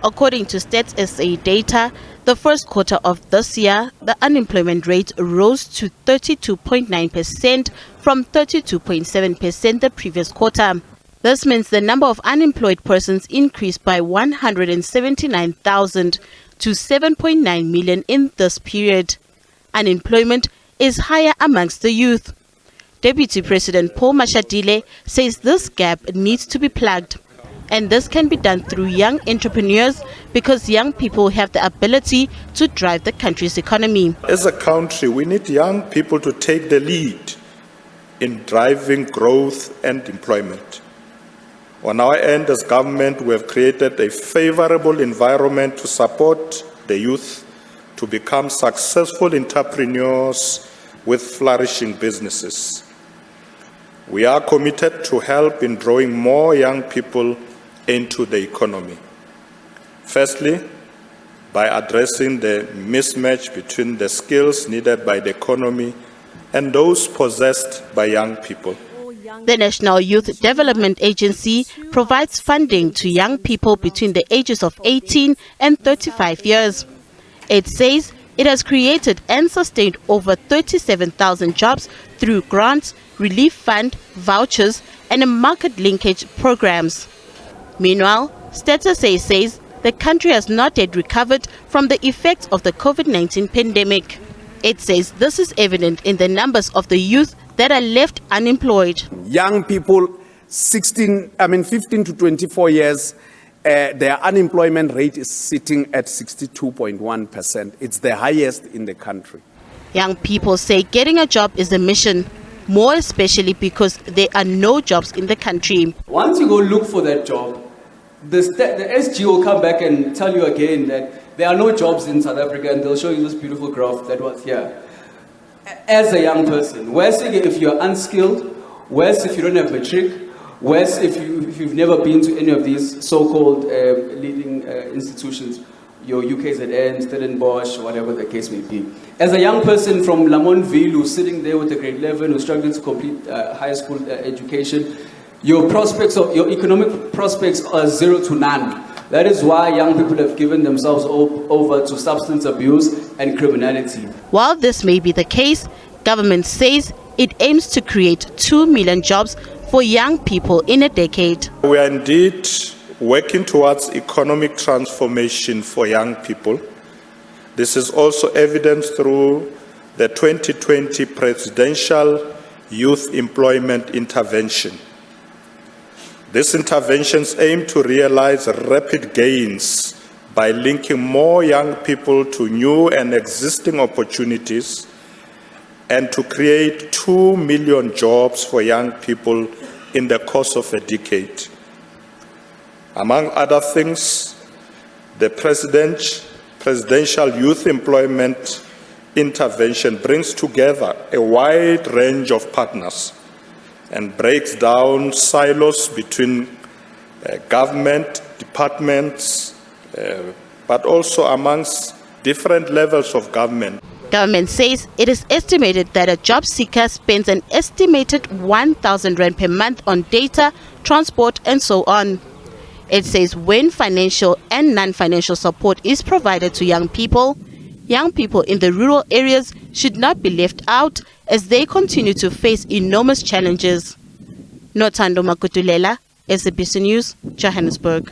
According to Stats SA data, the first quarter of this year, the unemployment rate rose to 32.9% from 32.7% the previous quarter. This means the number of unemployed persons increased by 179,000 to 7.9 million in this period. Unemployment is higher amongst the youth. Deputy President Paul Mashatile says this gap needs to be plugged. And this can be done through young entrepreneurs because young people have the ability to drive the country's economy. As a country, we need young people to take the lead in driving growth and employment. On our end, as government, we have created a favorable environment to support the youth to become successful entrepreneurs with flourishing businesses. We are committed to help in drawing more young people into the economy. Firstly, by addressing the mismatch between the skills needed by the economy and those possessed by young people. The National Youth Development Agency provides funding to young people between the ages of 18 and 35 years. It says it has created and sustained over 37,000 jobs through grants, relief fund, vouchers, and market linkage programs. Meanwhile, Stats SA says the country has not yet recovered from the effects of the COVID-19 pandemic. It says this is evident in the numbers of the youth that are left unemployed. Young people 15 to 24 years, their unemployment rate is sitting at 62.1%. It's the highest in the country. Young people say getting a job is a mission, more especially because there are no jobs in the country. Once you go look for that job, the SG will come back and tell you again that there are no jobs in South Africa, and they'll show you this beautiful graph that was here. As a young person, whereas if you're unskilled, whereas if you don't have matric, whereas if you've never been to any of these so-called leading institutions, your UKZN, Stellenbosch, whatever the case may be. As a young person from Lamontville who's sitting there with a grade 11, who's struggling to complete high school education, your economic prospects are 0 to none. That is why young people have given themselves over to substance abuse and criminality. While this may be the case, government says it aims to create 2 million jobs for young people in a decade. We are indeed working towards economic transformation for young people. This is also evidenced through the 2020 Presidential Youth Employment Intervention. These interventions aim to realize rapid gains by linking more young people to new and existing opportunities and to create 2 million jobs for young people in the course of a decade. Among other things, the Presidential Youth Employment Intervention brings together a wide range of partners and breaks down silos between government departments, but also amongst different levels of government. Government says it is estimated that a job seeker spends an estimated 1,000 rand per month on data, transport, and so on. It says when financial and non-financial support is provided to young people in the rural areas should not be left out as they continue to face enormous challenges. Nothando Makutulela, SABC News, Johannesburg.